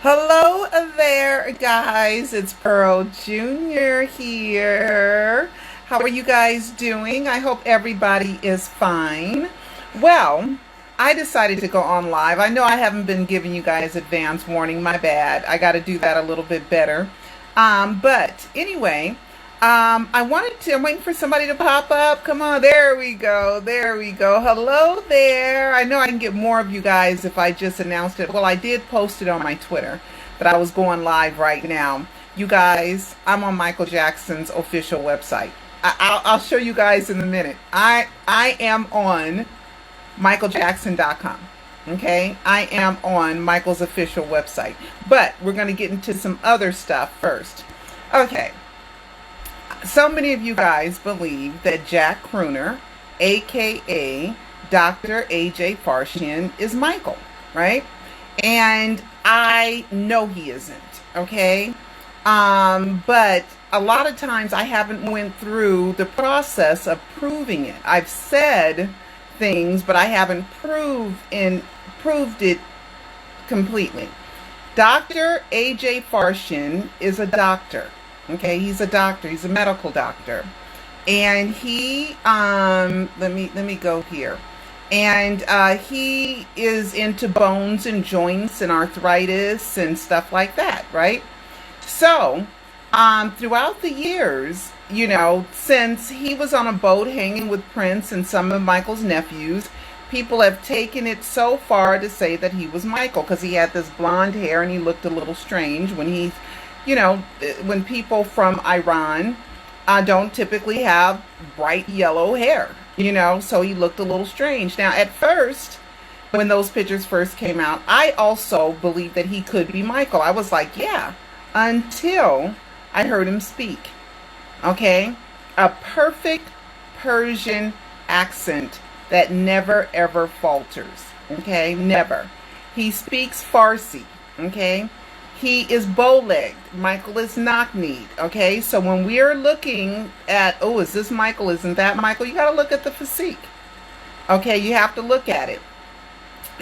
Hello there, guys. It's Pearl Jr. here. How are you guys doing? I hope everybody is fine. Well, I decided to go on live. I know I haven't been giving you guys advance warning. My bad. I got to do that a little bit better. But anyway, I'm waiting for somebody to pop up. Come on, there we go. There we go. Hello there. I know I can get more of you guys if I just announced it. Well, I did post it on my Twitter that I was going live right now. You guys, I'm on Michael Jackson's official website. I'll show you guys in a minute. I am on michaeljackson.com. Okay, I am on Michael's official website. But we're going to get into some other stuff first. Okay. So many of you guys believe that Jack Crooner, aka Dr. AJ Farshin, is Michael, right? And I know he isn't, okay? But a lot of times I haven't went through the process of proving it. I've said things, but I haven't proved it completely. Dr. AJ Farshin is a doctor. Okay, he's a doctor. He's a medical doctor, and he let me go here, and he is into bones and joints and arthritis and stuff like that, right? So, throughout the years, you know, since he was on a boat hanging with Prince and some of Michael's nephews, people have taken it so far to say that he was Michael because he had this blonde hair and he looked a little strange when he. You know, when people from Iran don't typically have bright yellow hair, you know, so he looked a little strange. Now, at first, when those pictures first came out, I also believed that he could be Michael. I was like, yeah, until I heard him speak. Okay? A perfect Persian accent that never ever falters. Okay? Never. He speaks Farsi. Okay? He is bow-legged. Michael is knock-kneed. Okay, so when we're looking at, oh, is this Michael? Isn't that Michael? You got to look at the physique. Okay, you have to look at it.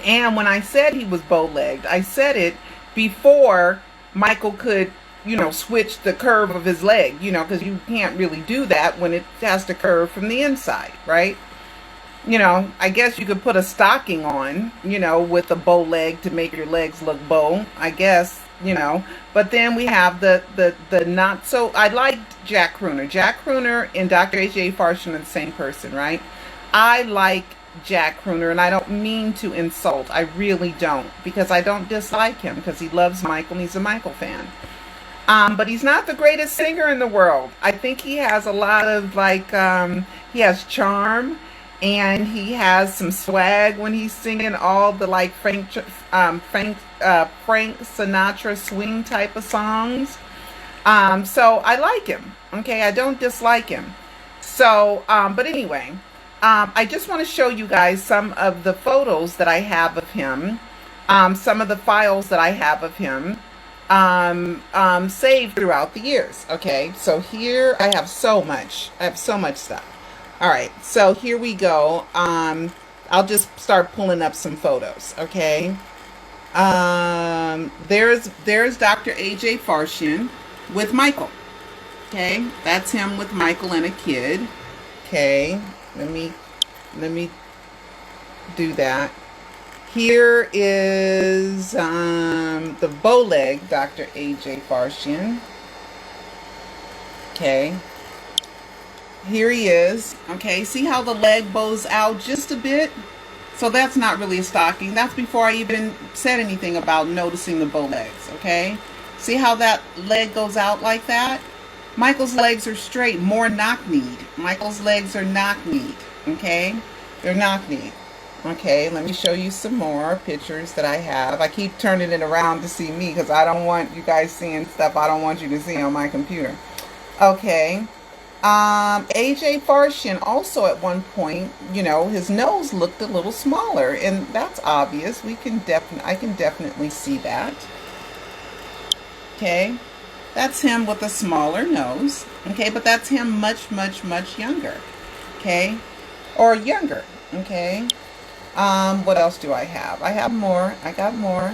And when I said he was bow-legged, I said it before Michael could, you know, switch the curve of his leg, you know, because you can't really do that when it has to curve from the inside, right? You know, I guess you could put a stocking on, you know, with a bow leg to make your legs look bow, I guess, you know. But then we have the not so. I liked Jack Crooner. Jack Crooner and Dr. AJ Farshin are the same person, right? I like Jack Crooner, and I don't mean to insult. I really don't, because I don't dislike him because he loves Michael and he's a Michael fan. But he's not the greatest singer in the world. I think he has a lot of he has charm. And he has some swag when he's singing all the like Frank Sinatra swing type of songs. So I like him. Okay, I don't dislike him. So, but anyway, I just want to show you guys some of the photos that I have of him, some of the files that I have of him, saved throughout the years. Okay, so here I have so much. I have so much stuff. All right, so here we go. I'll just start pulling up some photos, okay? There's Dr. AJ Farshin with Michael. Okay, that's him with Michael and a kid. Okay, let me do that. Here is the bow leg Dr. AJ Farshin. Okay. Here he is. Okay, see how the leg bows out just a bit? So that's not really a stocking. That's before I even said anything about noticing the bow legs, okay? See how that leg goes out like that? Michael's legs are straight, more knock-kneed. Michael's legs are knock-kneed, okay? They're knock-kneed. Okay, let me show you some more pictures that I have. I keep turning it around to see me because I don't want you guys seeing stuff I don't want you to see on my computer. Okay. AJ Farshin also at one point, you know, his nose looked a little smaller, and that's obvious. I can definitely see that. Okay, that's him with a smaller nose. Okay, but that's him much younger. Okay, or younger. Okay. What else do I have? I have more. I got more.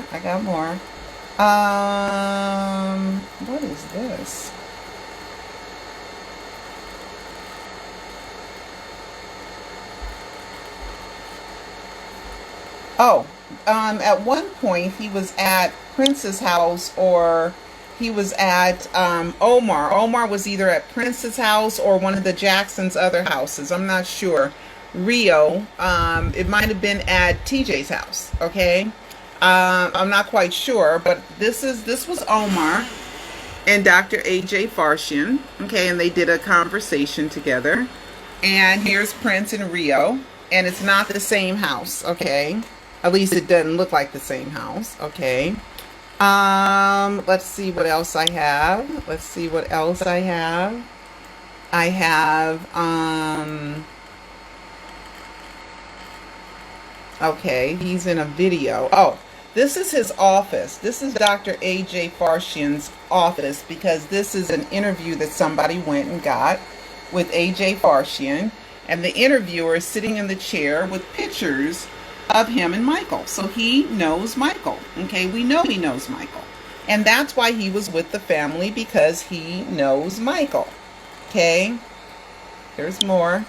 What is this? Oh, at one point he was at Prince's house, or he was at Omar. Omar was either at Prince's house or one of the Jacksons' other houses. I'm not sure. Rio, it might have been at TJ's house. Okay, I'm not quite sure, but this was Omar and Dr. AJ Farshian. Okay, and they did a conversation together. And here's Prince and Rio, and it's not the same house. Okay. At least it doesn't look like the same house. Okay. Let's see what else I have. Let's see what else I have. I have, okay, he's in a video. Oh, this is his office. This is Dr. AJ Farshian's office, because this is an interview that somebody went and got with AJ Farshian. And the interviewer is sitting in the chair with pictures of him and Michael. So he knows Michael. Okay, we know he knows Michael. And that's why he was with the family, because he knows Michael. Okay, there's more.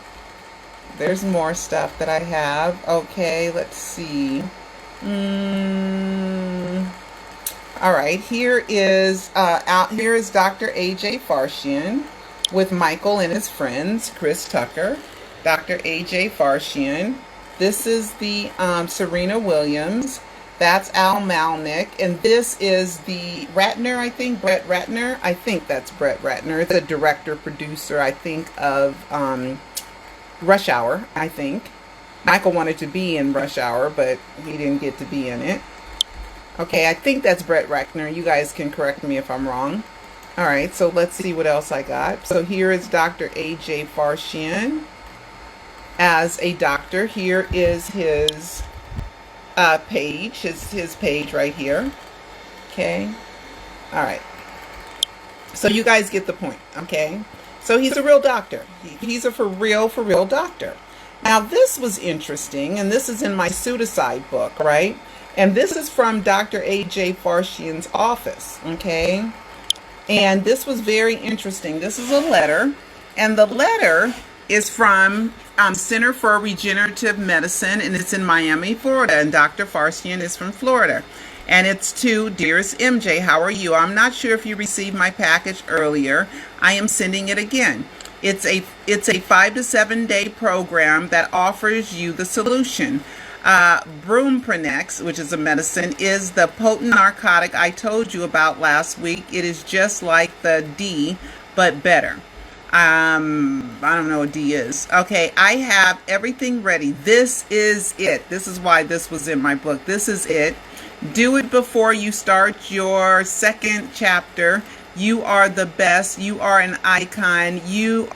There's more stuff that I have. Okay, let's see. All right, here is Dr. AJ Farshian with Michael and his friends, Chris Tucker, Dr. AJ Farshian. This is the Serena Williams. That's Al Malnick. And this is the Ratner, I think, Brett Ratner. I think that's Brett Ratner, the director, producer, I think, of Rush Hour, I think. Michael wanted to be in Rush Hour, but he didn't get to be in it. Okay, I think that's Brett Ratner. You guys can correct me if I'm wrong. All right, so let's see what else I got. So here is Dr. AJ Farshian as a doctor. Here is his page, his page right here. Okay. All right. So you guys get the point. Okay. So he's a real doctor. He's a for real doctor. Now this was interesting, and this is in my pseudocide book, right? And this is from Dr. AJ Farshian's office. Okay. And this was very interesting. This is a letter, and the letter is from Center for Regenerative Medicine, and it's in Miami, Florida, and Dr. Farshian is from Florida. And it's to Dearest MJ, how are you? I'm not sure if you received my package earlier. I am sending it again. It's a 5 to 7 day program that offers you the solution. Bromprenex, which is a medicine, is the potent narcotic I told you about last week. It is just like the D, but better. I don't know what D is. Okay, I have everything ready. This is it. This is why this was in my book. This is it. Do it before you start your second chapter. You are the best. You are an icon. You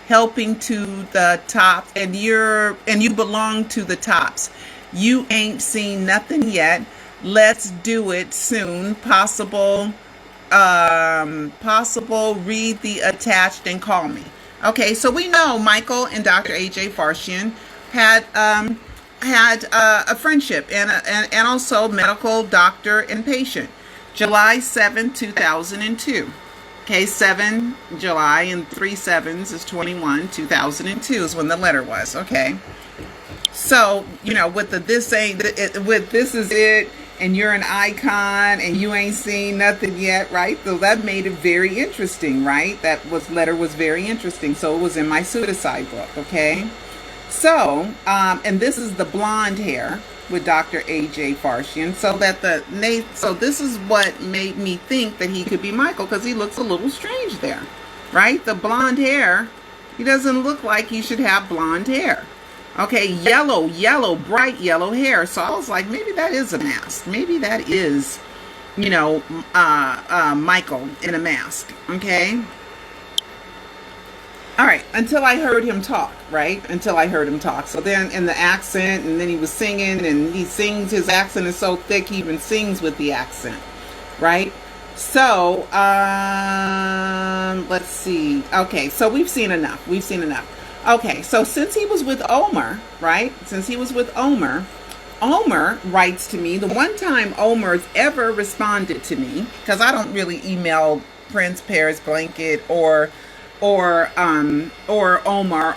helping to the top, and you belong to the tops. You ain't seen nothing yet. Let's do it soon. Possible, read the attached and call me. Okay, so we know Michael and Dr. AJ Farshian had a friendship, and also medical doctor and patient. July 7, 2002. Okay, 7 July and 3 7s is 21. 2002 is when the letter was. Okay, so with the this is it, and you're an icon, and you ain't seen nothing yet, right? So that made it very interesting, right? Letter was very interesting. So it was in my pseudocide book. Okay, so and this is the blonde hair with Dr. AJ Farshian. So this is what made me think that he could be Michael, because he looks a little strange there, right? The blonde hair, he doesn't look like he should have blonde hair. Okay, yellow, bright yellow hair. So I was like, maybe that is a mask. Maybe that is, Michael in a mask. Okay. All right, until I heard him talk, right? Until I heard him talk. So then in the accent, and then he was singing, and he sings, his accent is so thick, he even sings with the accent, right? So, let's see. Okay, so we've seen enough. Okay, so since he was with Omar, right? Since he was with Omar, Omer writes to me. The one time Omer's ever responded to me, because I don't really email Prince, Paris, Blanket, or Omar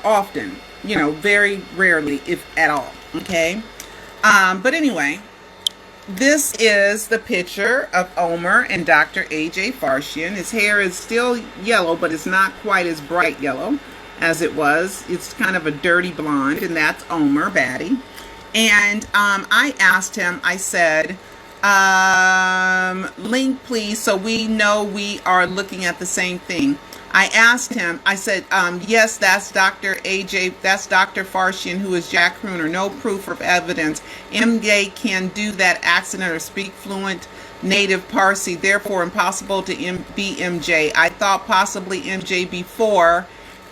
often. You know, very rarely, if at all. Okay. But anyway, this is the picture of Omer and Dr. A.J. Farshian. His hair is still yellow, but it's not quite as bright yellow as it was. It's kind of a dirty blonde, and that's Omer Batty. And I asked him, I said, link please, so we know we are looking at the same thing. I asked him, I said, yes, that's Dr. AJ, that's Dr. Farshian, who is Jack Crooner. No proof of evidence. MJ can do that accent or speak fluent native Parsi, therefore impossible to be MJ. I thought possibly MJ before,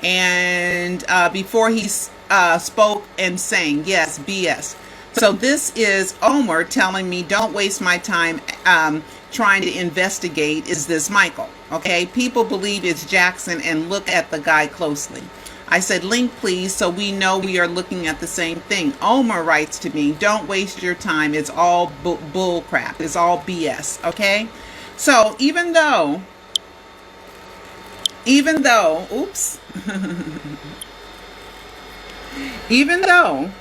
and before he spoke and sang. Yes, BS. So this is Omer telling me, don't waste my time trying to investigate, is this Michael? Okay, people believe it's Jackson and look at the guy closely. I said, link please, so we know we are looking at the same thing. Omer writes to me, don't waste your time. It's all bull crap. It's all BS. Okay, so even though, oops, even though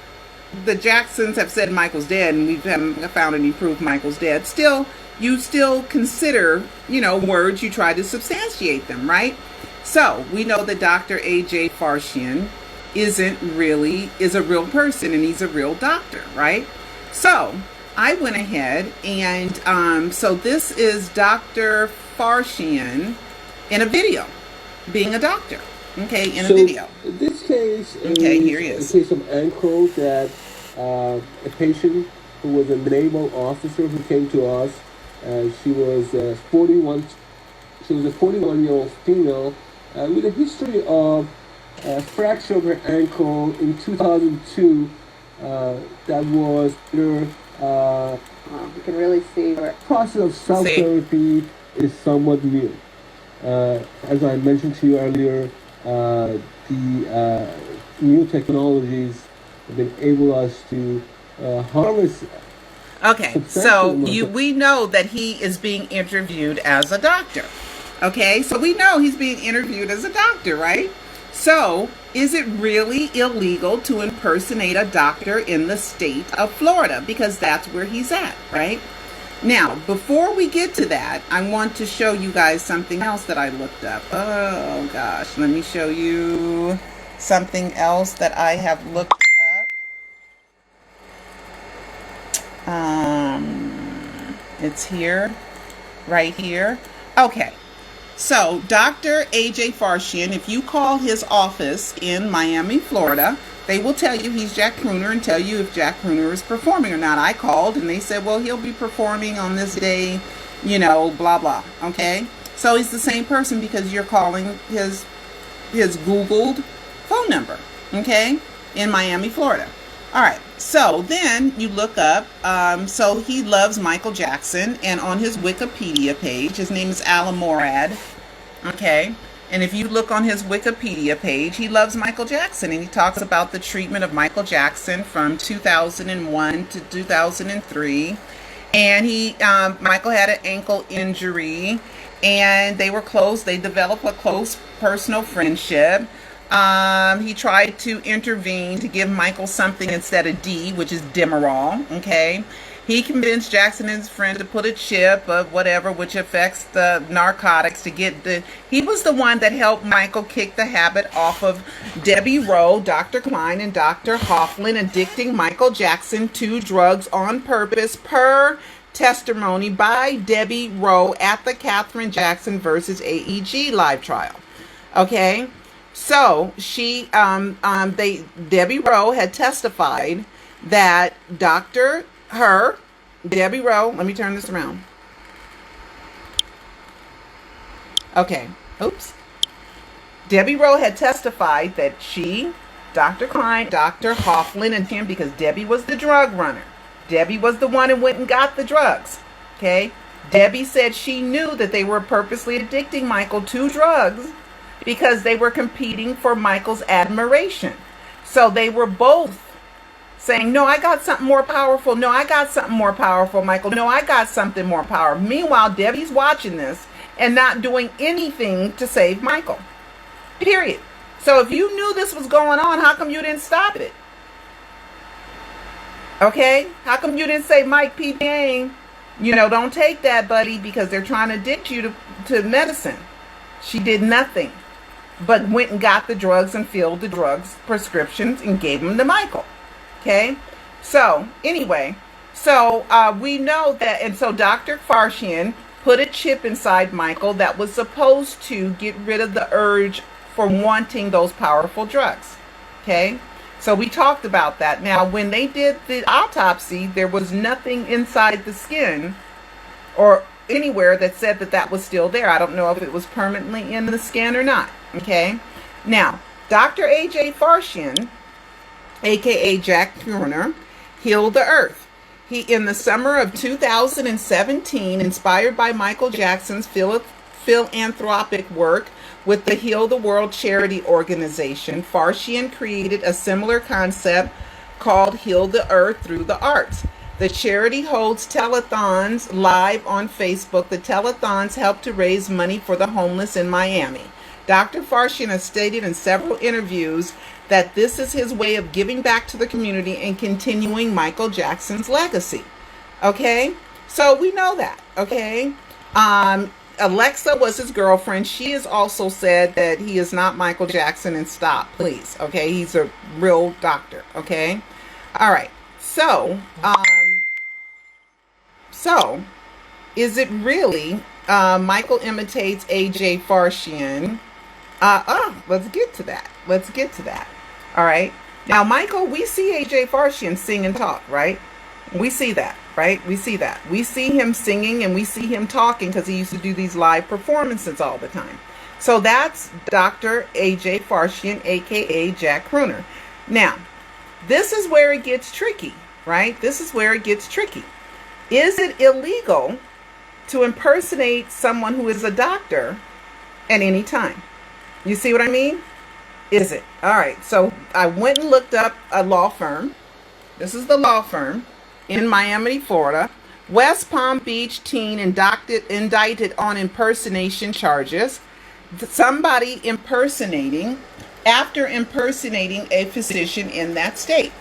the Jacksons have said Michael's dead and we haven't found any proof Michael's dead, still, you still consider, you know, words, you try to substantiate them, right? So we know that Dr. A.J. Farshian is a real person and he's a real doctor, right? So I went ahead and so this is Dr. Farshian in a video, being a doctor, okay, in a video. This case okay, here he is. A case of ankle that a patient who was a naval officer who came to us. She was 41. She was a 41-year-old female with a history of fracture of her ankle in 2002. That was her. You can really see where process of cell therapy is somewhat new. As I mentioned to you earlier, the new technologies have been able us to harness. Okay, so we know that he is being interviewed as a doctor. Okay, so we know he's being interviewed as a doctor, right? So, is it really illegal to impersonate a doctor in the state of Florida? Because that's where he's at, right? Now, before we get to that, I want to show you guys something else that I looked up. Oh, gosh, let me show you something else that I have looked up. It's here, right here. Okay, so Dr. A.J. Farshian, if you call his office in Miami, Florida, they will tell you he's Jack Crooner and tell you if Jack Crooner is performing or not. I called and they said, well, he'll be performing on this day, you know, blah, blah. Okay, so he's the same person because you're calling his Googled phone number, okay, in Miami, Florida. All right, so then you look up, so he loves Michael Jackson, and on his Wikipedia page, his name is Alan Morad, okay, and if you look on his Wikipedia page, he loves Michael Jackson, and he talks about the treatment of Michael Jackson from 2001 to 2003, and Michael had an ankle injury, and they were close, they developed a close personal friendship. He tried to intervene to give Michael something instead of D, which is Demerol, okay? He convinced Jackson and his friend to put a chip of whatever, which affects the narcotics to get he was the one that helped Michael kick the habit off of Debbie Rowe, Dr. Klein, and Dr. Hoffman, addicting Michael Jackson to drugs on purpose per testimony by Debbie Rowe at the Katherine Jackson versus AEG live trial, okay? So she, Debbie Rowe had testified that Debbie Rowe, let me turn this around. Okay, oops. Debbie Rowe had testified that she, Dr. Klein, Dr. Hoffman, and him, because Debbie was the drug runner. Debbie was the one who went and got the drugs, okay? Debbie said she knew that they were purposely addicting Michael to drugs because they were competing for Michael's admiration. So they were both saying, no, I got something more powerful. No, I got something more powerful, Michael. No, I got something more powerful. Meanwhile, Debbie's watching this and not doing anything to save Michael. Period. So if you knew this was going on, how come you didn't stop it? Okay? How come you didn't say, Mike P. Dang, don't take that, buddy, because they're trying to addict you to medicine. She did nothing but went and got the drugs and filled the drugs prescriptions and gave them to Michael. Okay? So, anyway, we know that, and so Dr. Farshian put a chip inside Michael that was supposed to get rid of the urge for wanting those powerful drugs. Okay? So we talked about that. Now, when they did the autopsy, there was nothing inside the skin or anywhere that said that was still there. I don't know if it was permanently in the skin or not. Okay? Now, Dr. A.J. Farshian, a.k.a. Jack CROONER, healed the earth. He, in the summer of 2017, inspired by Michael Jackson's philanthropic work with the Heal the World charity organization, Farshian created a similar concept called Heal the Earth Through the Arts. The charity holds telethons live on Facebook. The telethons help to raise money for the homeless in Miami. Dr. Farshian has stated in several interviews that this is his way of giving back to the community and continuing Michael Jackson's legacy. Okay? So we know that. Okay? Alexa was his girlfriend. She has also said that he is not Michael Jackson and stop, please. Okay? He's a real doctor. Okay? All right. So is it really Michael imitates A.J. Farshian? Let's get to that. All right. Now, Michael, we see A.J. Farshian sing and talk, right? We see that, right? We see that. We see him singing and we see him talking because he used to do these live performances all the time. So that's Dr. A.J. Farshian, a.k.a. Jack CROONER. Now, this is where it gets tricky, right? This is where it gets tricky. Is it illegal to impersonate someone who is a doctor at any time? You see what I mean? Is it? All right. So I went and looked up a law firm. This is the law firm in Miami, Florida. West Palm Beach teen indicted on impersonation charges. Somebody after impersonating a physician in that state.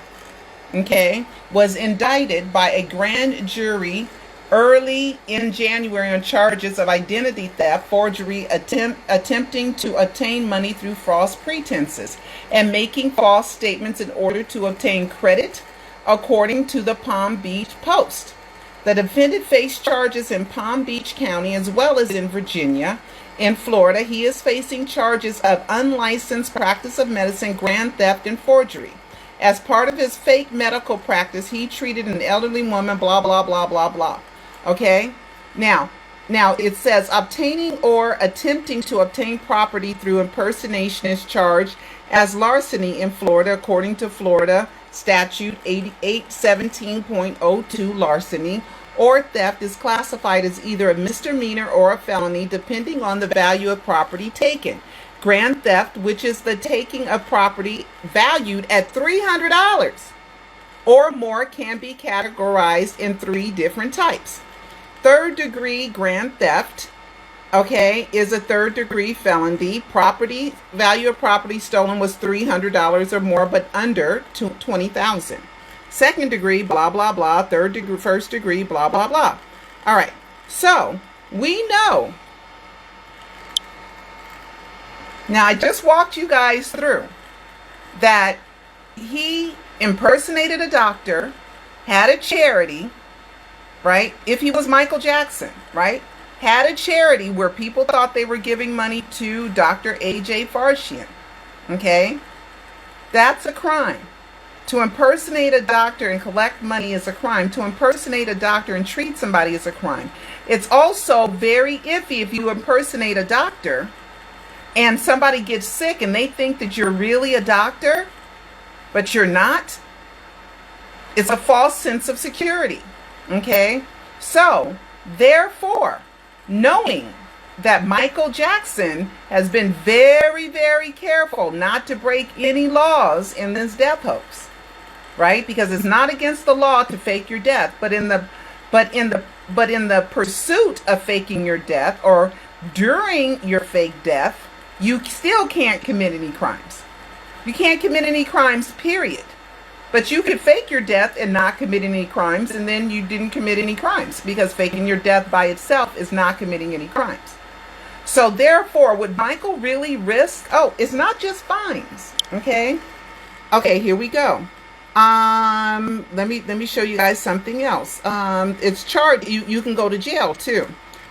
Okay, was indicted by a grand jury early in January on charges of identity theft, forgery, attempting to obtain money through false pretenses, and making false statements in order to obtain credit, according to the Palm Beach Post. The defendant faced charges in Palm Beach County as well as in Virginia. In Florida, he is facing charges of unlicensed practice of medicine, grand theft, and forgery. As part of his fake medical practice, he treated an elderly woman, blah, blah, blah, blah, blah. Okay? Now it says obtaining or attempting to obtain property through impersonation is charged as larceny in Florida, according to Florida Statute 8817.02. Larceny or theft is classified as either a misdemeanor or a felony, depending on the value of property taken. Grand theft, which is the taking of property valued at $300 or more, can be categorized in 3 different types. Third degree grand theft, okay, is a third degree felony. Value of property stolen was $300 or more, but under $20,000. Second degree, blah, blah, blah. Third degree, first degree, blah, blah, blah. All right. So we know. Now, I just walked you guys through that he impersonated a doctor, had a charity, right? If he was Michael Jackson, right? Had a charity where people thought they were giving money to Dr. A.J. Farshian. Okay? That's a crime. To impersonate a doctor and collect money is a crime. To impersonate a doctor and treat somebody is a crime. It's also very iffy if you impersonate a doctor and somebody gets sick and they think that you're really a doctor, but you're not. It's a false sense of security. Okay? So, therefore, knowing that Michael Jackson has been very, very careful not to break any laws in this death hoax. right? Because it's not against the law to fake your death, but in the pursuit of faking your death or during your fake death, you still can't commit any crimes. You can't commit any crimes, period. But you could fake your death and not commit any crimes, and then you didn't commit any crimes, because faking your death by itself is not committing any crimes. So therefore, would Michael really risk? Oh, it's not just fines. Okay. Okay, here we go. Let me show you guys something else. It's charged. You can go to jail too.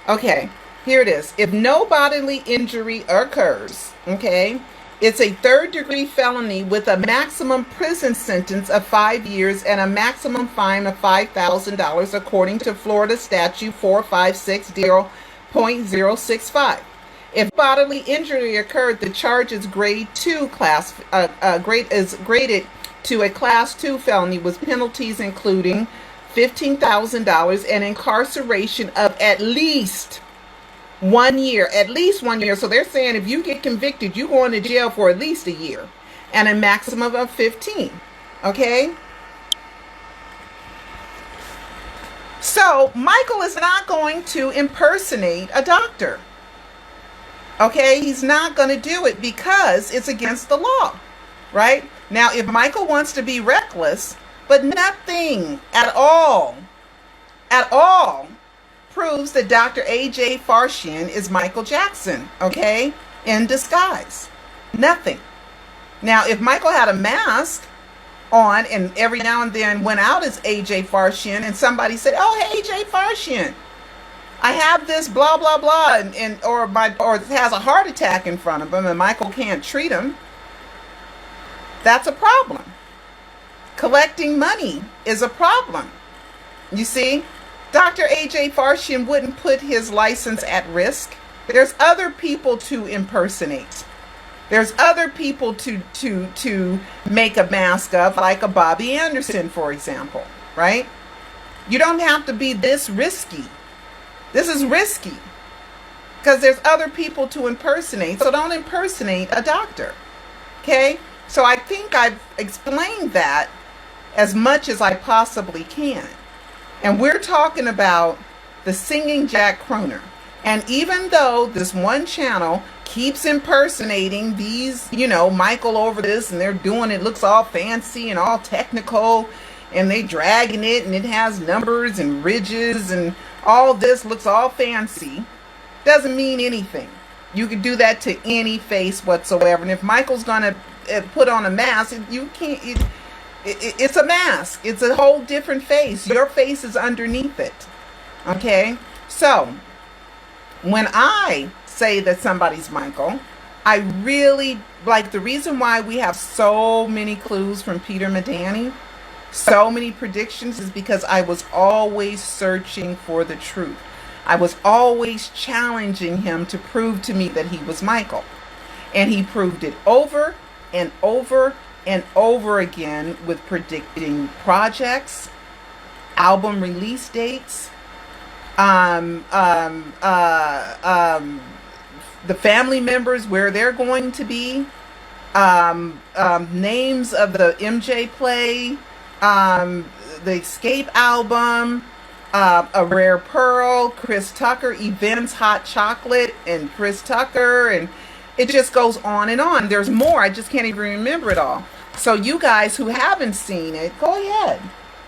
Okay, here it is. If no bodily injury occurs, okay, it's a third-degree felony with a maximum prison sentence of 5 years and a maximum fine of $5,000, according to Florida Statute 4560.065. If bodily injury occurred, the charge is grade 2 class. Is graded to a class 2 felony with penalties including $15,000 and incarceration of at least 1 year. At least 1 year. So they're saying if you get convicted, you're going to jail for at least a year, and a maximum of 15. Okay? So Michael is not going to impersonate a doctor. Okay? He's not going to do it because it's against the law. Right? Now, if Michael wants to be reckless, but nothing at all proves that Dr. A.J. Farshin is Michael Jackson, okay, in disguise. Nothing. Now, if Michael had a mask on and every now and then went out as A.J. Farshin, and somebody said, "Oh, hey, A.J. Farshin, I have this blah blah blah," or has a heart attack in front of him, and Michael can't treat him, that's a problem. Collecting money is a problem. You see, Dr. A.J. Farshin wouldn't put his license at risk. There's other people to impersonate. There's other people to make a mask of, like a Bobby Anderson, for example, right? You don't have to be this risky. This is risky because there's other people to impersonate. So don't impersonate a doctor, okay? So I think I've explained that as much as I possibly can. And we're talking about the singing Jack Crooner. And even though this one channel keeps impersonating these, Michael over this, and they're doing it, looks all fancy and all technical, and they dragging it, and it has numbers and ridges, and all this looks all fancy, doesn't mean anything. You could do that to any face whatsoever. And if Michael's gonna put on a mask, you can't. It's a mask. It's a whole different face. Your face is underneath it. Okay? So, when I say that somebody's Michael, I really, like, the reason why we have so many clues from Peter Medani, so many predictions, is because I was always searching for the truth. I was always challenging him to prove to me that he was Michael. And he proved it over and over and over again with predicting projects, album release dates, the family members, where they're going to be, names of the MJ play, the Escape album, A Rare Pearl, Chris Tucker, events, Hot Chocolate, and Chris Tucker, and it just goes on and on. There's more. I just can't even remember it all. So you guys who haven't seen it, go ahead.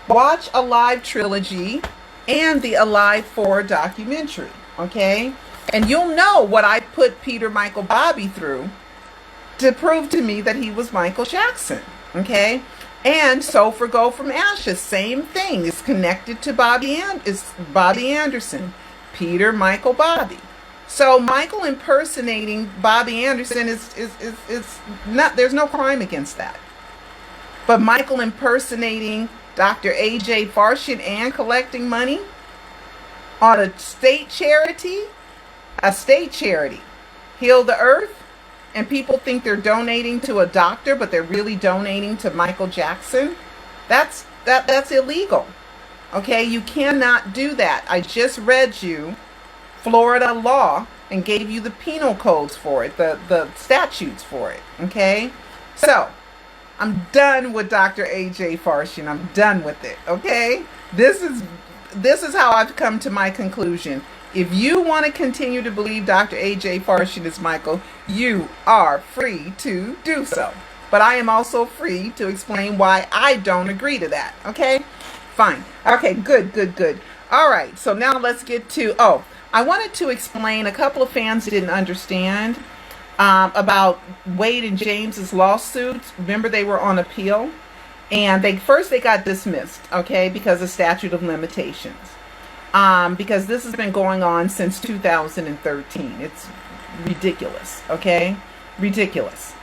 Watch Alive Trilogy and the Alive 4 documentary, okay? And you'll know what I put Peter Michael Bobby through to prove to me that he was Michael Jackson, okay? And So for Go From Ashes, same thing. It's connected to Bobby Anderson, Peter Michael Bobby. So Michael impersonating Bobby Anderson is not, there's no crime against that. But Michael impersonating Dr. A.J. Farshin and collecting money on a state charity, Heal the Earth, and people think they're donating to a doctor, but they're really donating to Michael Jackson. That's illegal. Okay, you cannot do that. I just read you Florida law and gave you the penal codes for it, the statutes for it. Okay, so I'm done with Dr. AJ Farshin. I'm done with it. Okay? This is how I've come to my conclusion. If you want to continue to believe Dr. AJ Farshin is Michael, you are free to do so. But I am also free to explain why I don't agree to that. Okay? Fine. Okay, good. All right, so now let's get to, I wanted to explain, a couple of fans didn't understand about Wade and James's lawsuits. Remember, they were on appeal, and they got dismissed, okay, because of statute of limitations. Because this has been going on since 2013. It's ridiculous, okay? Ridiculous.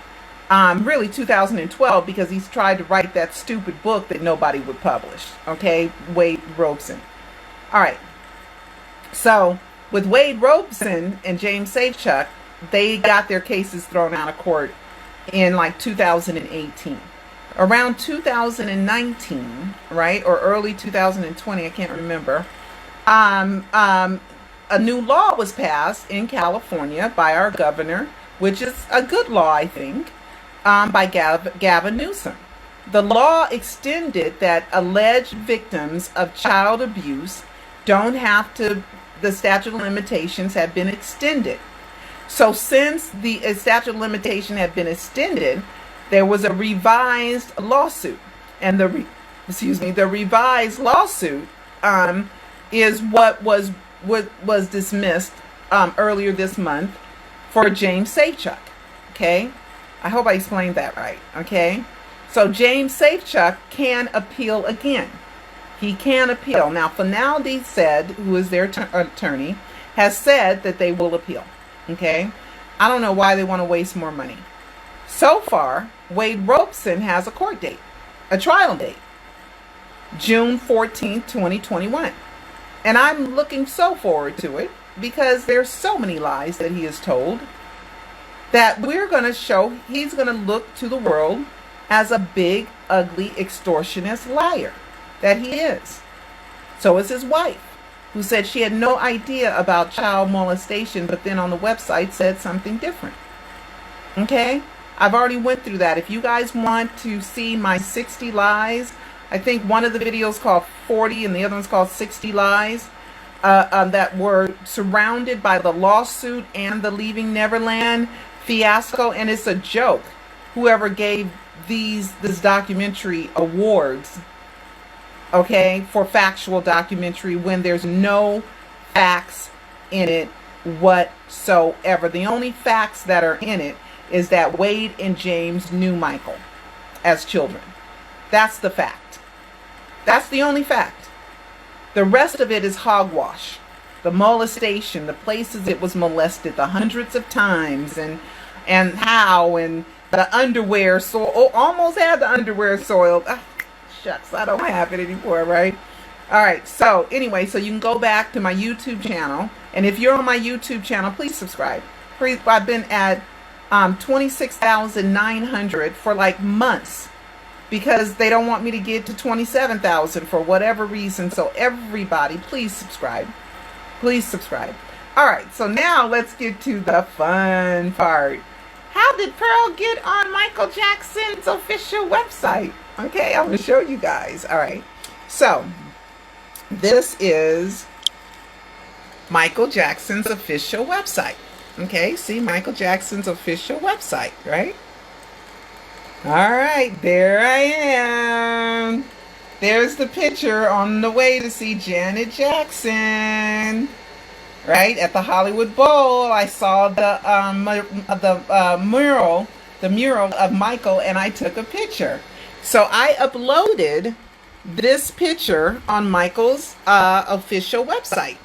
Really 2012, because he's tried to write that stupid book that nobody would publish, okay? Wade Robeson. All right. So with Wade Robeson and James Safechuck, they got their cases thrown out of court in like 2018. Around 2019, right, or early 2020, I can't remember. A new law was passed in California by our governor, which is a good law, I think, by Gavin Newsom. The law extended that alleged victims of child abuse don't have to, the statute of limitations have been extended. So since the statute of limitation had been extended, there was a revised lawsuit, and the revised lawsuit is what was dismissed earlier this month for James Safechuck. Okay, I hope I explained that right. Okay, so James Safechuck can appeal again. He can appeal. Now, Finality said, who is their attorney, has said that they will appeal. Okay, I don't know why they want to waste more money. So far, Wade Robeson has a court date, a trial date, June 14th, 2021. And I'm looking so forward to it, because there's so many lies that he has told that he's going to look to the world as a big, ugly, extortionist liar that he is. So is his wife, who said she had no idea about child molestation, but then on the website said something different. Okay? I've already went through that. If you guys want to see my 60 lies, I think one of the videos called 40 and the other one's called 60 lies that were surrounded by the lawsuit and the Leaving Neverland fiasco, and it's a joke. Whoever gave this documentary awards, okay, for factual documentary, when there's no facts in it whatsoever. The only facts that are in it is that Wade and James knew Michael as children. That's the fact. That's the only fact. The rest of it is hogwash. The molestation, the places it was molested, the hundreds of times, and how, and the underwear almost had the underwear soiled. Shucks, I don't have it anymore, right? All right, so anyway, so you can go back to my YouTube channel, and if you're on my YouTube channel, please subscribe. Please, I've been at 26,900 for like months, because they don't want me to get to 27,000 for whatever reason. So everybody, please subscribe. Please subscribe. All right, so now let's get to the fun part. How did Pearl get on Michael Jackson's official website? Okay, I'm going to show you guys. All right, so this is Michael Jackson's official website. Okay, see, Michael Jackson's official website, right? All right, there I am. There's the picture on the way to see Janet Jackson, right, at the Hollywood Bowl. I saw the mural of Michael, and I took a picture. So I uploaded this picture on Michael's official website.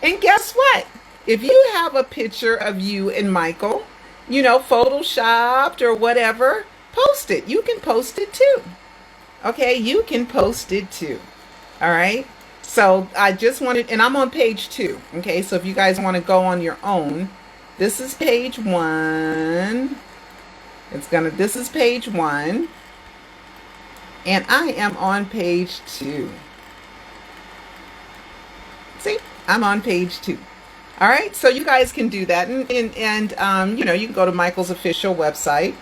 And guess what? If you have a picture of you and Michael, you know, photoshopped or whatever, post it. You can post it too. Okay, you can post it too. All right. So I just wanted, and I'm on page 2. Okay, so if you guys want to go on your own, this is page 1. This is page 1. And I am on page 2. See, I'm on page 2. All right, so you guys can do that, and you know, you can go to Michael's official website.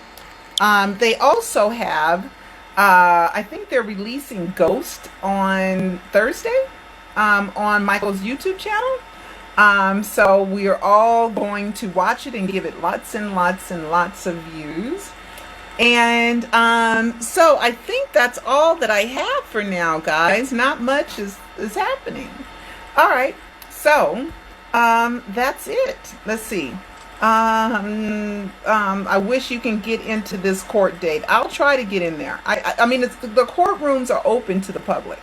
They also have I think they're releasing Ghost on Thursday on Michael's YouTube channel. So we are all going to watch it and give it lots and lots and lots of views. And so I think that's all that I have for now, guys. Not much is happening. All right, so that's it. Let's see. I wish you can get into this court date. I'll try to get in there. I mean, the courtrooms are open to the public.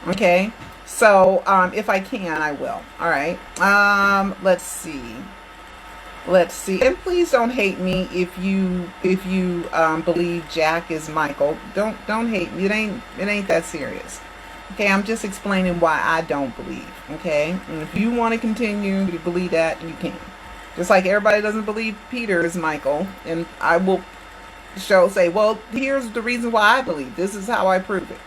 Okay, so if I can, I will. All right. Let's see. And please don't hate me if you believe Jack is Michael. Don't hate me. It ain't that serious. Okay, I'm just explaining why I don't believe. Okay, and if you want to continue to believe that, you can. Just like everybody doesn't believe Peter is Michael, and I will say, well, here's the reason why I believe. This is how I prove it.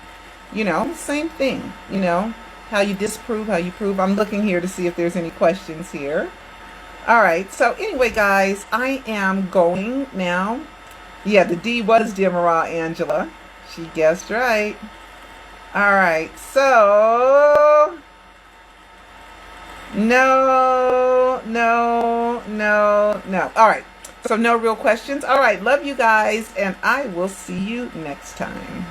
You know, same thing. You know, how you disprove, how you prove. I'm looking here to see if there's any questions here. All right, so anyway, guys, I am going now. Yeah, the D was Demerara Angela. She guessed right. All right, so no. All right, so no real questions. All right, love you guys, and I will see you next time.